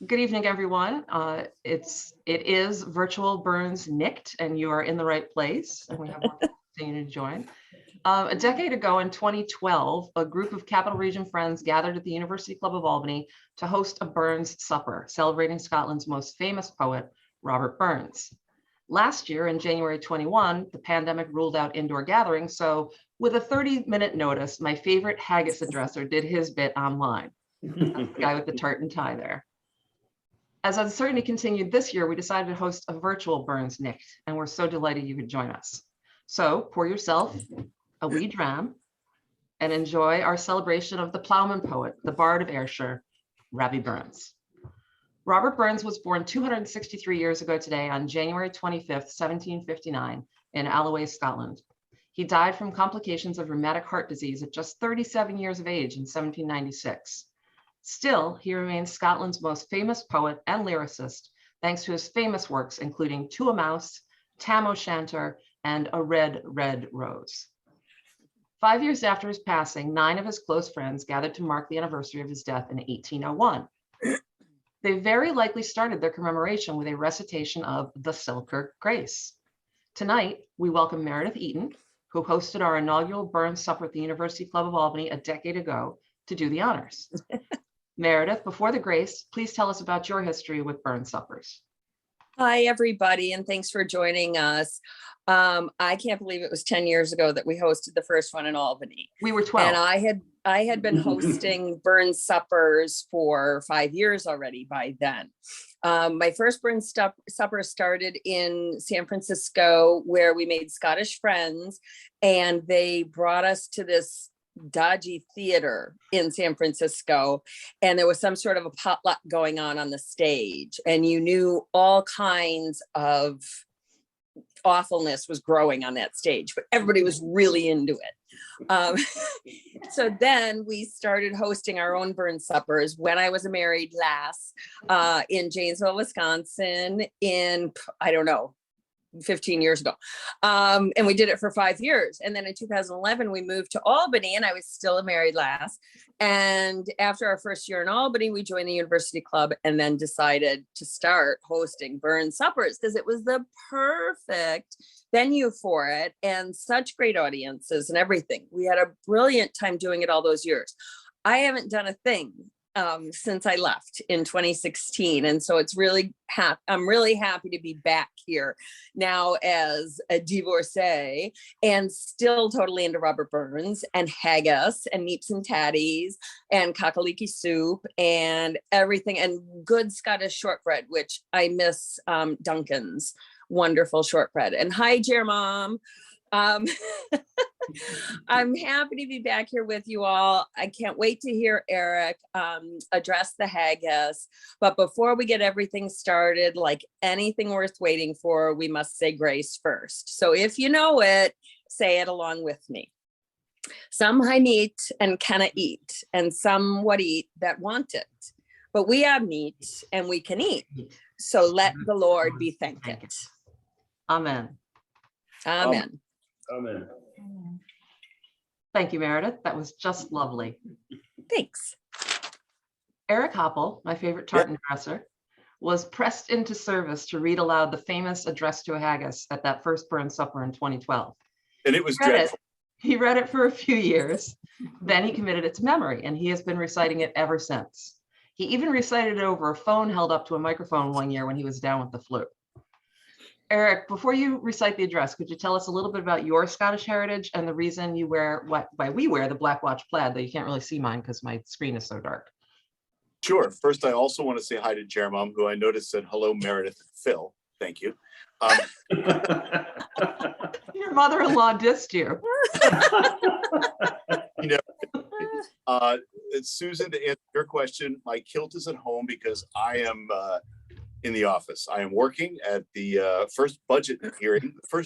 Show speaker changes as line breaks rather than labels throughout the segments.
Good evening, everyone. It is Virtual Burns Nicht, and you are in the right place, and we have one continue to join. A decade ago in 2012, a group of Capital Region friends gathered at the University Club of Albany to host a Burns Supper, celebrating Scotland's most famous poet, Robert Burns. Last year, in January 21, the pandemic ruled out indoor gatherings, so with a 30-minute notice, my favorite Haggis addresser did his bit online. The guy with the tartan tie there. As uncertainty continued this year, we decided to host a virtual Burns Nicht, and we're so delighted you could join us. So pour yourself a wee dram and enjoy our celebration of the ploughman poet, the bard of Ayrshire, Robbie Burns. Robert Burns was born 263 years ago today on January 25th, 1759 in Alloway, Scotland. He died from complications of rheumatic heart disease at just 37 years of age in 1796. Still, he remains Scotland's most famous poet and lyricist, thanks to his famous works, including To a Mouse, Tam O'Shanter, and A Red, Red Rose. 5 years after his passing, 9 of his close friends gathered to mark the anniversary of his death in 1801. They very likely started their commemoration with a recitation of the Selkirk Grace. Tonight, we welcome Meredith Eaton, who hosted our inaugural Burns Supper at the University Club of Albany a decade ago, to do the honors. Meredith, before the grace, please tell us about your history with Burns Suppers.
Hi, everybody, and thanks for joining us. I can't believe it was 10 years ago that we hosted the first one in Albany.
We were 12.
And I had been hosting Burns Suppers for 5 years already by then. My first Burns Supper started in San Francisco, where we made Scottish friends, and they brought us to this dodgy theater in San Francisco, and there was some sort of a potluck going on the stage, and you knew all kinds of awfulness was growing on that stage, but everybody was really into it. So then we started hosting our own Burns Suppers when I was a married lass in Janesville, Wisconsin in, I don't know, 15 years ago. And we did it for 5 years. And then in 2011, we moved to Albany, and I was still a married lass. And after our first year in Albany, we joined the University Club and then decided to start hosting Burns Suppers because it was the perfect venue for it and such great audiences and everything. We had a brilliant time doing it all those years. I haven't done a thing since I left in 2016. And so it's really I'm really happy to be back here now as a divorcee and still totally into Robert Burns and Haggis and Neeps and Tatties and Cockaliki soup and everything, and good Scottish shortbread, which I miss Duncan's wonderful shortbread. And hi, Jer Mom. I'm happy to be back here with you all. I can't wait to hear Eric address the Haggis. But before we get everything started, like anything worth waiting for, we must say grace first. So if you know it, say it along with me. Some hae meat and canna eat, and some what eat that want it. But we have meat and we can eat. So let the Lord be thanked.
Amen.
Amen.
Amen.
Thank you, Meredith. That was just lovely.
Thanks.
Eric Hoppel, my favorite tartan dresser, was pressed into service to read aloud the famous address to a Haggis at that first Burns Supper in 2012.
And it was dreadful.
He read it for a few years. Then he committed it to memory, and he has been reciting it ever since. He even recited it over a phone held up to a microphone one year when he was down with the flu. Eric, before you recite the address, could you tell us a little bit about your Scottish heritage and the reason you wear why we wear the Black Watch plaid, though you can't really see mine because my screen is so dark?
Sure. First, I also want to say hi to Jermom, who I noticed said hello, Meredith and Phil. Thank you.
Your mother-in-law dissed you.
You know, Susan, to answer your question, my kilt is at home because I am in the office. I am working at the first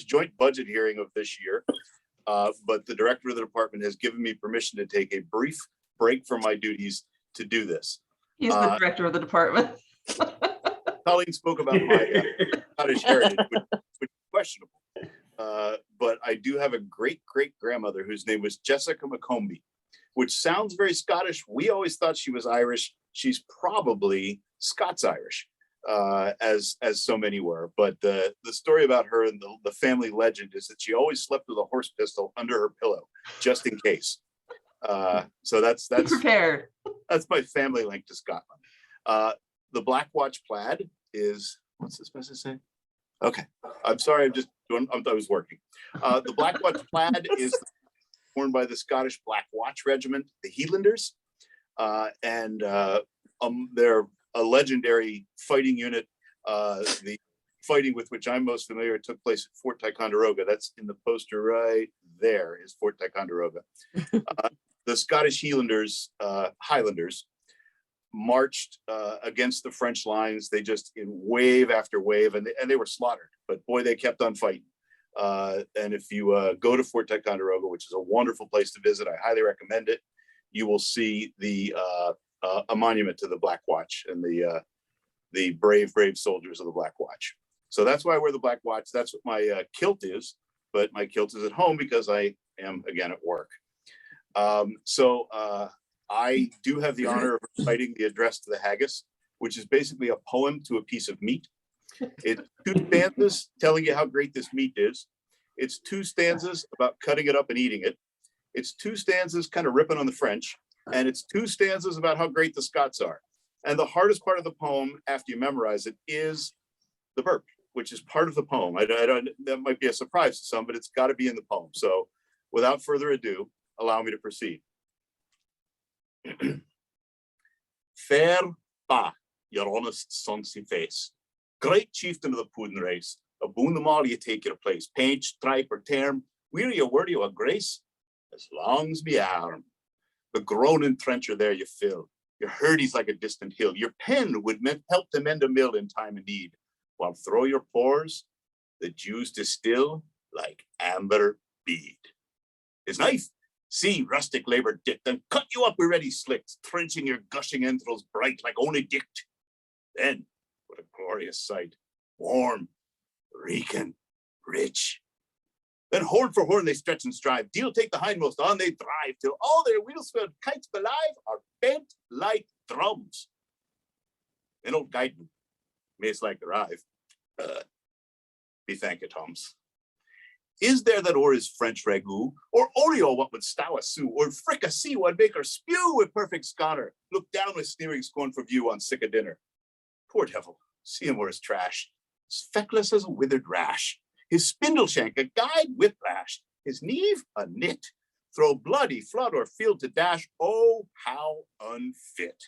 joint budget hearing of this year. But the director of the department has given me permission to take a brief break from my duties to do this.
He's the director of the department.
Colleen spoke about my Scottish heritage, which is questionable. But I do have a great-great-grandmother whose name was Jessica McCombie, which sounds very Scottish. We always thought she was Irish. she's probably Scots-Irish, as so many were. But the story about her and the family legend is that she always slept with a horse pistol under her pillow, just in case. So that's
Prepared.
That's my family link to Scotland. The Black Watch plaid is, what's this supposed to say? Okay, I'm sorry, I was working. The Black Watch plaid is worn by the Scottish Black Watch Regiment, the Highlanders, and they're a legendary fighting unit. The fighting with which I'm most familiar took place at Fort Ticonderoga. That's in the poster right there is Fort Ticonderoga. The Scottish Highlanders marched against the French lines. They just in wave after wave, and they were slaughtered. But boy, they kept on fighting. And if you go to Fort Ticonderoga, which is a wonderful place to visit, I highly recommend it. You will see a monument to the Black Watch and the brave soldiers of the Black Watch. So that's why I wear the Black Watch. That's what my kilt is. But my kilt is at home because I am again at work. I do have the honor of reciting the address to the Haggis, which is basically a poem to a piece of meat. It's 2 stanzas telling you how great this meat is. It's 2 stanzas about cutting it up and eating it. It's 2 stanzas kind of ripping on the French, and it's 2 stanzas about how great the Scots are. And the hardest part of the poem, after you memorize it, is the burp, which is part of the poem. That might be a surprise to some, but it's got to be in the poem. So without further ado, allow me to proceed. Fair ba, your honest sonsy face, great chieftain of the puddin race, aboon them all you take your place, paint, stripe, or term, we're you worthy of a grace, as long's me arm. The groaning trencher there you fill, your hurdy's like a distant hill, your pen would help to mend a mill in time of need, while through your pores, the juice distill like amber bead. His knife, see rustic labor dipped, and cut you up with ready slicks, trenching your gushing entrails bright like only dicked. Then, what a glorious sight, warm, reeking, rich. Then horn for horn they stretch and strive, deal take the hindmost, on they drive, till all their wheels swelled kites belive are bent like drums. Then old Guidman, mace like the rive, be thank it, Toms. Is there that or is French ragout, or Oreo what would stow a sou, or fricassee what make her spew with perfect scholar, look down with sneering scorn for view on sick a dinner. Poor devil, see him or his trash, as feckless as a withered rash, his spindle shank a guide whiplash, his neve a knit, throw bloody flood or field to dash, oh how unfit.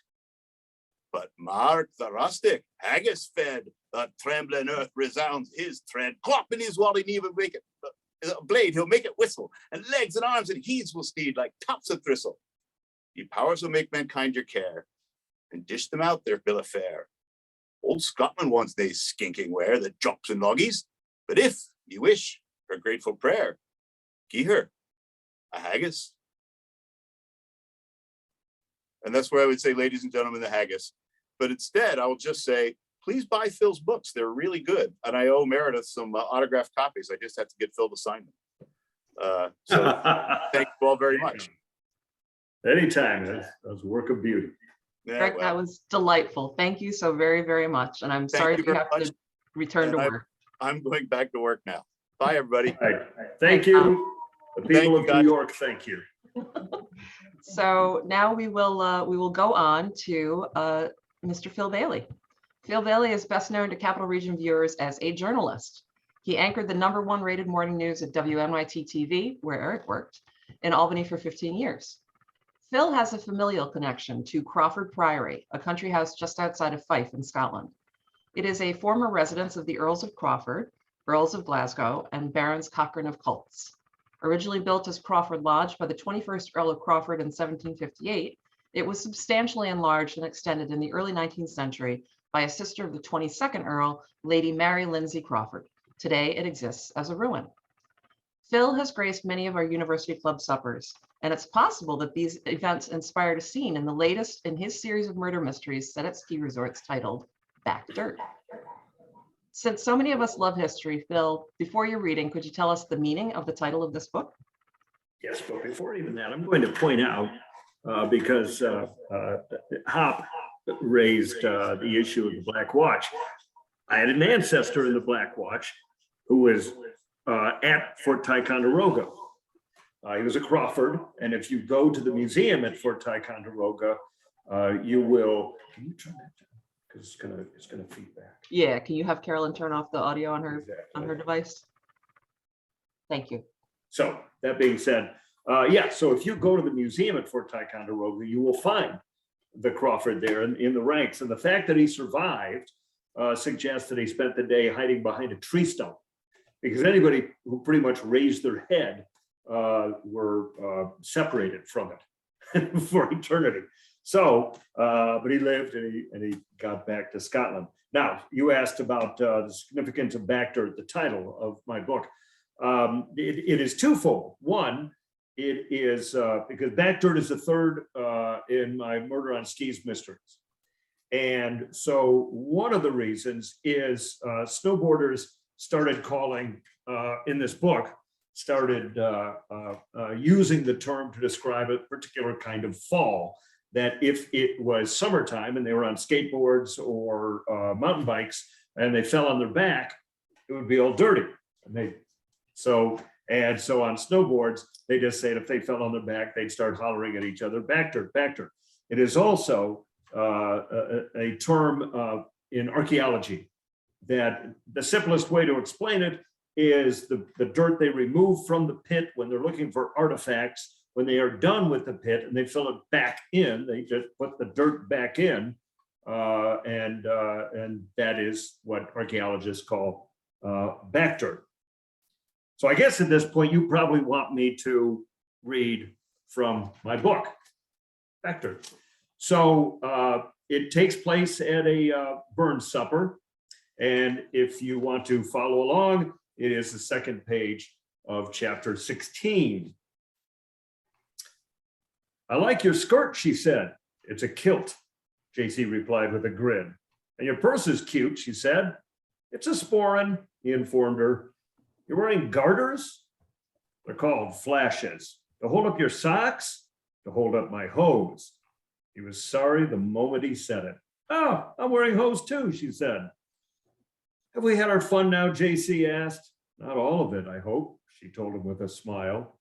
But mark the rustic, Haggis fed, the trembling earth resounds his tread, clop in his wally knee and make it a blade, he'll make it whistle, and legs and arms and heeds will steed like tops of thistle. Ye powers will make mankind your care, and dish them out their bill of fare. Old Scotland wants they skinking ware, the jops and loggies, but if ye wish her grateful prayer, gie her a haggis. And that's where I would say, ladies and gentlemen, the haggis. But instead, I will just say, please buy Phil's books. They're really good. And I owe Meredith some autographed copies. I just have to get Phil to sign them. So thank you all very much.
Anytime. That was a work of beauty.
Yeah,
Greg,
well,
that was delightful. Thank you so very, very much. And I'm sorry that you have to return to work.
I'm going back to work now. Bye, everybody.
All right. Thank you. The people of New York, thank you.
So now we will go on to Mr. Phil Bailey. Phil Bailey is best known to Capital Region viewers as a journalist. He anchored the #1 rated morning news at WNYT-TV, where Eric worked, in Albany for 15 years. Phil has a familial connection to Crawford Priory, a country house just outside of Fife in Scotland. It is a former residence of the Earls of Crawford, Earls of Glasgow, and Barons Cochrane of Cults. Originally built as Crawford Lodge by the 21st Earl of Crawford in 1758, it was substantially enlarged and extended in the early 19th century by a sister of the 22nd Earl, Lady Mary Lindsay Crawford. Today, it exists as a ruin. Phil has graced many of our University Club suppers, and it's possible that these events inspired a scene in the latest in his series of murder mysteries set at ski resorts titled Back Dirt. Since so many of us love history, Phil, before your reading, could you tell us the meaning of the title of this book?
Yes, but before even that, I'm going to point out, because Hop raised the issue of the Black Watch. I had an ancestor in the Black Watch who was at Fort Ticonderoga. He was a Crawford, and if you go to the museum at Fort Ticonderoga, you will. Can you turn that down? Because it's gonna feedback.
Yeah, can you have Carolyn turn off the audio on her device? Thank you.
So that being said, yeah. So if you go to the museum at Fort Ticonderoga, you will find the Crawford there in the ranks, and the fact that he survived suggests that he spent the day hiding behind a tree stump, because anybody who pretty much raised their head were separated from it for eternity. So, but he lived and he got back to Scotland. Now, you asked about the significance of backdirt, the title of my book. It is twofold. One, it is because backdirt is the third in my Murder on Skis mysteries. And so one of the reasons is snowboarders started calling in this book, started using the term to describe a particular kind of fall, that if it was summertime and they were on skateboards or mountain bikes and they fell on their back, it would be all dirty. And so on snowboards, they just said if they fell on their back, they'd start hollering at each other, backdirt, backdirt. It is also a term in archaeology that the simplest way to explain it is the dirt they remove from the pit when they're looking for artifacts. When they are done with the pit and they fill it back in, they just put the dirt back in, and that is what archaeologists call backdirt. So I guess at this point, you probably want me to read from my book, Backdirt. So it takes place at a Burns supper. And if you want to follow along, it is the second page of chapter 16. I like your skirt, she said. It's a kilt, JC replied with a grin. And your purse is cute, she said. It's a sporran, he informed her. You're wearing garters? They're called flashes. To hold up your socks? To hold up my hose. He was sorry the moment he said it. Oh, I'm wearing hose too, she said. Have we had our fun now, JC asked. Not all of it, I hope, she told him with a smile.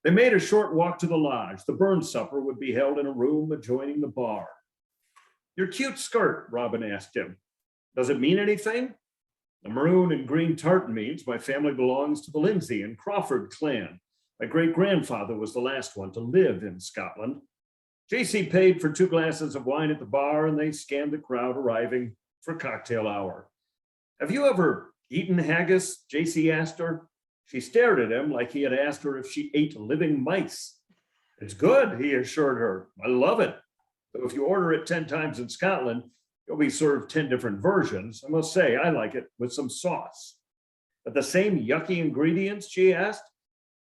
They made a short walk to the lodge. The Burns supper would be held in a room adjoining the bar. Your cute skirt, Robin asked him. Does it mean anything? The maroon and green tartan means my family belongs to the Lindsay and Crawford clan. My great-grandfather was the last one to live in Scotland. JC paid for 2 glasses of wine at the bar and they scanned the crowd arriving for cocktail hour. Have you ever eaten haggis? JC asked her. She stared at him like he had asked her if she ate living mice. It's good, he assured her. I love it. So if you order it 10 times in Scotland, you'll be served 10 different versions. I must say, I like it with some sauce. But the same yucky ingredients, she asked?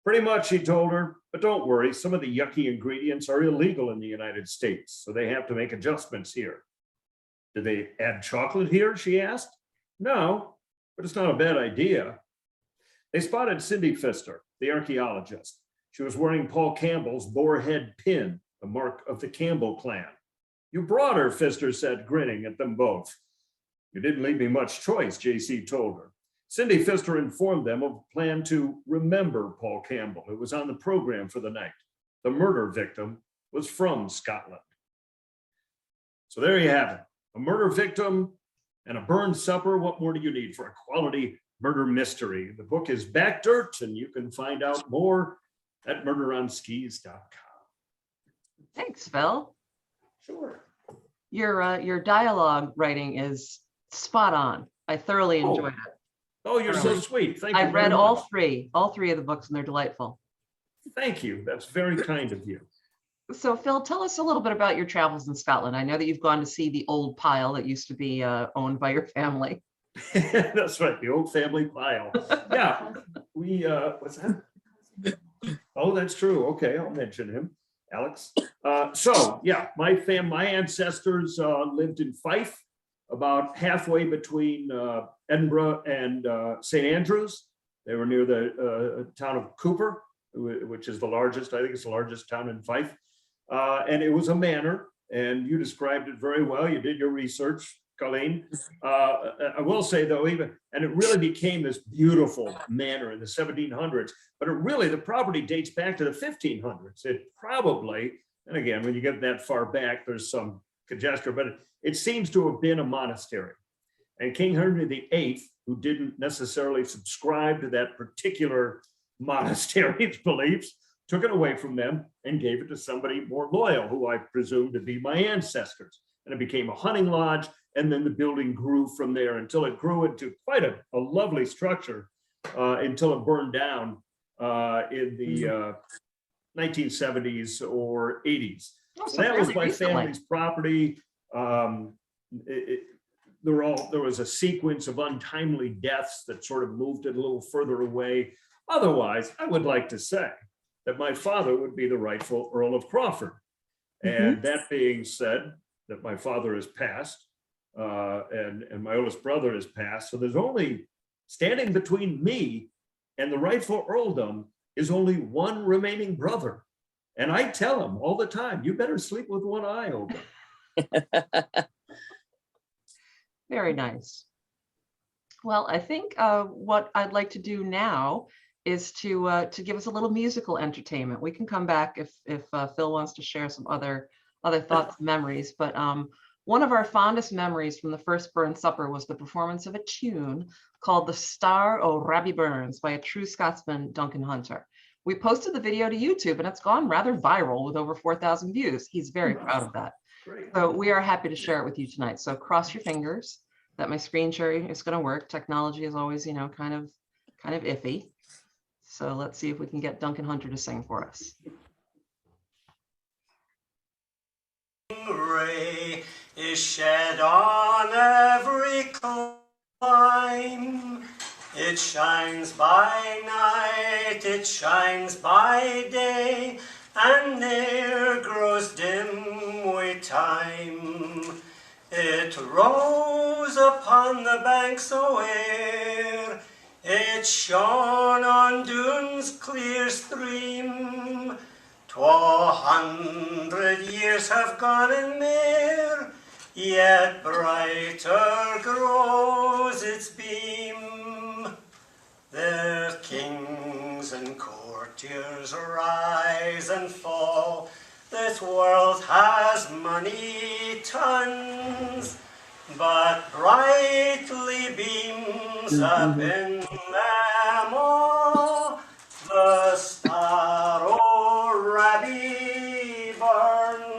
Pretty much, he told her, but don't worry, some of the yucky ingredients are illegal in the United States, so they have to make adjustments here. Do they add chocolate here, she asked? No, but it's not a bad idea. They spotted Cindy Pfister, the archaeologist. She was wearing Paul Campbell's boar head pin, the mark of the Campbell clan. You brought her, Pfister said, grinning at them both. You didn't leave me much choice, JC told her. Cindy Pfister informed them of a plan to remember Paul Campbell. It was on the program for the night. The murder victim was from Scotland. So there you have it. A murder victim and a Burns supper. What more do you need for a quality murder mystery? The book is Backdirt, and you can find out more at murderonskis.com.
Thanks, Phil.
Sure.
Your dialogue writing is spot on. I thoroughly enjoyed it.
Oh, you're so sweet. Thank you.
I've read all three of the books, and they're delightful.
Thank you. That's very kind of you.
So, Phil, tell us a little bit about your travels in Scotland. I know that you've gone to see the old pile that used to be owned by your family.
That's right, the old family pile. Yeah, we, what's that? Oh, that's true. Okay, I'll mention him, Alex. So, yeah, my ancestors lived in Fife, about halfway between Edinburgh and St. Andrews. They were near the town of Cooper, which is the largest, I think it's the largest town in Fife. And it was a manor. and you described it very well. You did your research, Colleen. I will say though, and it really became this beautiful manor in the 1700s, but the property dates back to the 1500s. It probably, and again, when you get that far back, there's some conjecture, but it seems to have been a monastery. And King Henry VIII, who didn't necessarily subscribe to that particular monastery's beliefs, took it away from them and gave it to somebody more loyal, who I presume to be my ancestors. And it became a hunting lodge, and then the building grew from there until it grew into quite a lovely structure until it burned down in the 1970s or 80s. So that was my family's property. There was a sequence of untimely deaths that sort of moved it a little further away. Otherwise, I would like to say that my father would be the rightful Earl of Crawford. And that being said, that my father has passed and my oldest brother has passed. So there's only, standing between me and the rightful earldom is only one remaining brother. And I tell him all the time, you better sleep with one eye open.
Very nice. Well, I think what I'd like to do now is to give us a little musical entertainment. We can come back if Phil wants to share some other thoughts and memories. But one of our fondest memories from the first Burn Supper was the performance of a tune called "The Star o' Rabbie Burns" by a true Scotsman, Duncan Hunter. We posted the video to YouTube, and it's gone rather viral with over 4,000 views. He's very proud of that.
Great.
So we are happy to share it with you tonight. So cross your fingers that my screen sharing is going to work. Technology is always, kind of iffy. So let's see if we can get Duncan Hunter to sing for us.
Ray is shed on every clime. It shines by night, it shines by day, and ne'er grows dim with time. It rose upon the banks o' Ayr, it shone on Doon's clear stream. 200 years have gone and mair, yet brighter grows its beam. Their kings and courtiers rise and fall, this world has many tons, but brightly beams up in them all the Star o' Rabbie Burns.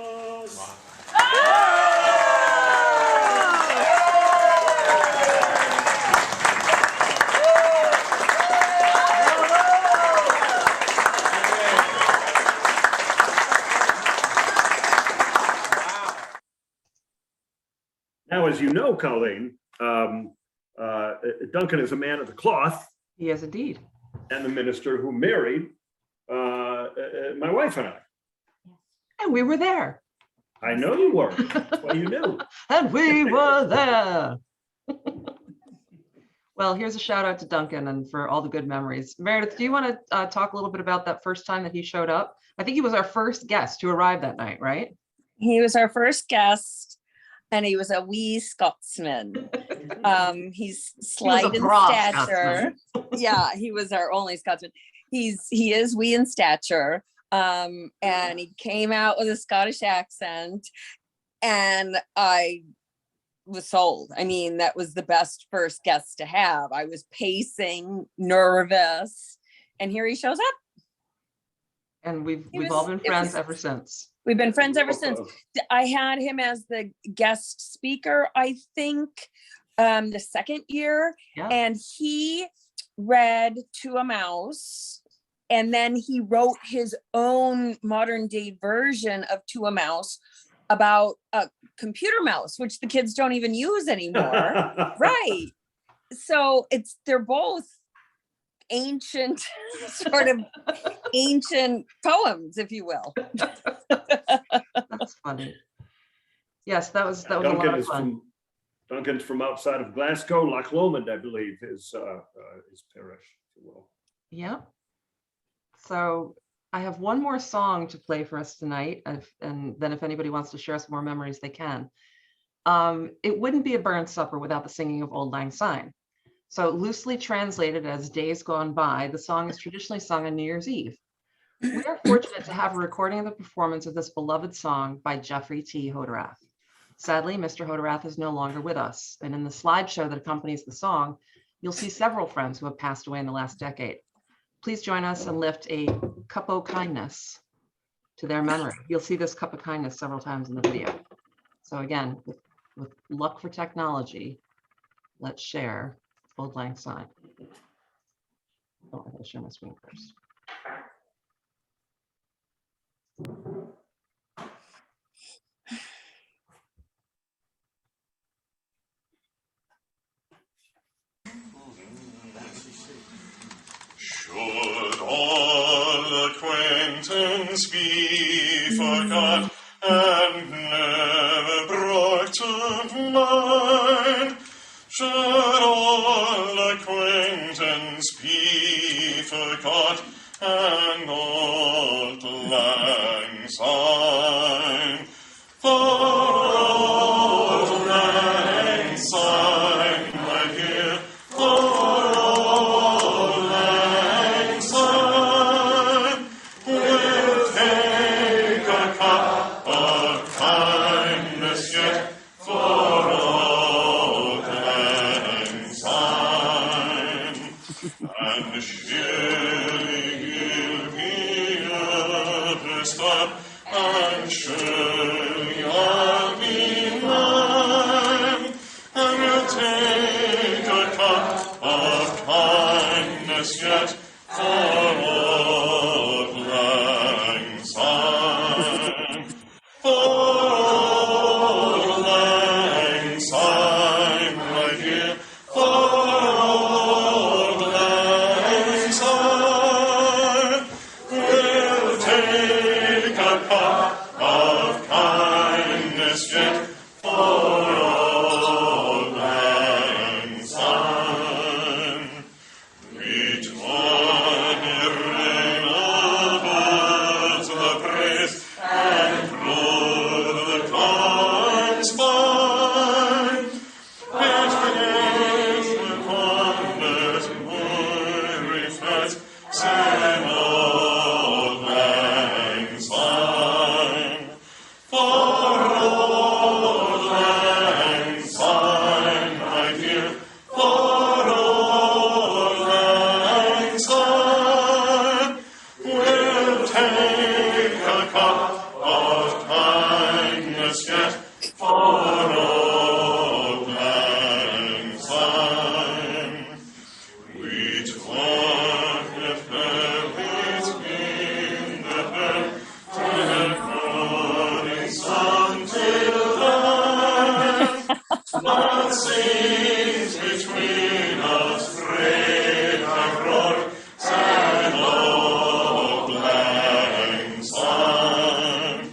Now, as you know, Colleen, Duncan is a man of the cloth
He is indeed.
and the minister who married my wife and I.
And we were there.
I know you were. That's why you knew.
And we were there. Well, here's a shout out to Duncan and for all the good memories. Meredith, do you want to talk a little bit about that first time that he showed up? I think he was our first guest to arrive that night, right?
He was our first guest, and he was a wee Scotsman. He's slight in
broad
stature. Yeah, he was our only Scotsman. He is wee in stature. And he came out with a Scottish accent, and I was sold. I mean, that was the best first guest to have. I was pacing, nervous, and here he shows up.
And we've all been friends ever since.
We've been friends ever since. I had him as the guest speaker, I think, the second year, and he read To a Mouse, and then he wrote his own modern day version of To a Mouse about a computer mouse, which the kids don't even use anymore. Right. So they're both ancient, sort of ancient poems, if you will.
That's funny. Yes, that was a lot of fun.
Duncan's from outside of Glasgow, Loch Lomond, I believe, his parish, if you will.
Yeah. So I have one more song to play for us tonight, and then if anybody wants to share some more memories, they can. It wouldn't be a Burns supper without the singing of Auld Lang Syne. So loosely translated as Days Gone By, the song is traditionally sung on New Year's Eve. We are fortunate to have a recording of the performance of this beloved song by Jeffrey T. Hoderath. Sadly, Mr. Hoderath is no longer with us, and in the slideshow that accompanies the song, you'll see several friends who have passed away in the last decade. Please join us and lift a cup of kindness to their memory. You'll see this cup of kindness several times in the video. So again, with luck for technology, let's share Auld Lang Syne. Oh, I gotta share my screen first.
Should all acquaintance be forgot and never brought to mind? Should all acquaintance be forgot and Auld Lang Syne? For Auld Lang Syne, my dear, for Auld Lang Syne, we'll take a cup of kindness yet for Auld Lang Syne, and surely he'll be understood, and surely I'll be mine, and we'll take a cup of kindness yet for Auld Lang Syne. For Auld Lang Syne, my dear, for Auld Lang Syne, we'll take a cup of kindness yet for Auld Lang Syne. Reach on your reign of birds the praise and blow the corn's fine. And praise the wonders weary friends sing Auld Lang Syne. For Auld Lang Syne, my dear, for Auld Lang Syne, we'll take a cup of kindness yet for Auld Lang Syne. Which one if it's been the birth and morning sun till then, but sings between us brave and roar, and Auld Lang Syne.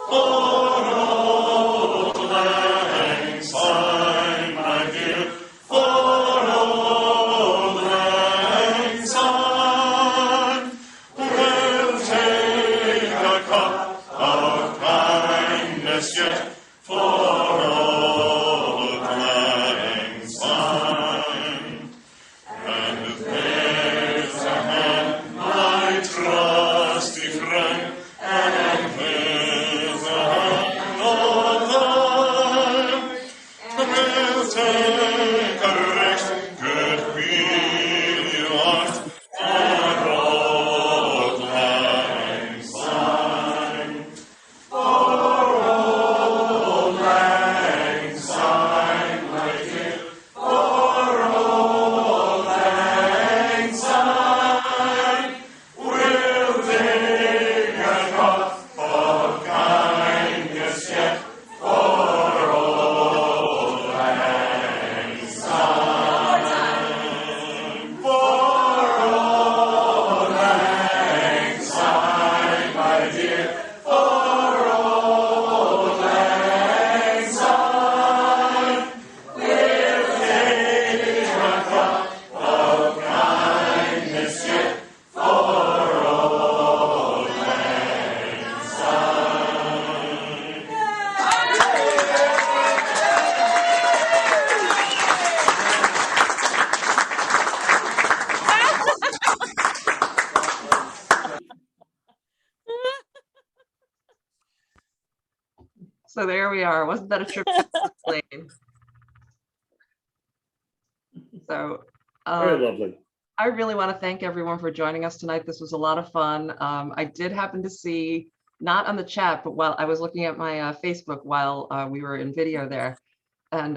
For Auld Lang Syne, my dear, for Auld Lang Syne, we'll take a cup of kindness yet for Auld Lang
So there we are. Wasn't that a trip to Lane? So
Very lovely.
I really want to thank everyone for joining us tonight. This was a lot of fun. I did happen to see, not on the chat, but while I was looking at my Facebook while we were in video there, and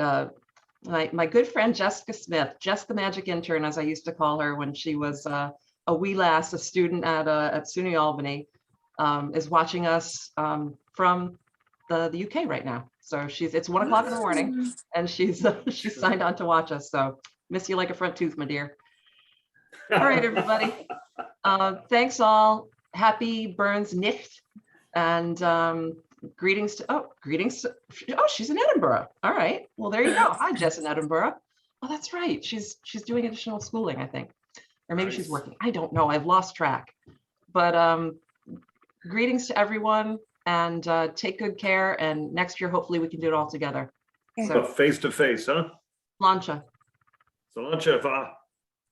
my good friend Jessica Smith, Jess the Magic Intern, as I used to call her when she was a wee lass, a student at SUNY Albany, is watching us from the UK right now. So it's 1 o'clock in the morning, and she's signed on to watch us. So miss you like a front tooth, my dear. All right, everybody. Thanks all. Happy Burns Nicht, and greetings to, oh, she's in Edinburgh. All right. Well, there you go. Hi, Jess in Edinburgh. Oh, that's right. She's doing additional schooling, I think. Or maybe she's working. I don't know. I've lost track. But greetings to everyone, and take good care. And next year, hopefully we can do it all together. So
Face to face, huh?
Lancha.
Solancha, va.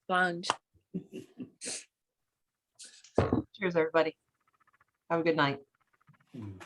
Plunge.
Cheers, everybody. Have a good night.
Mm-mm.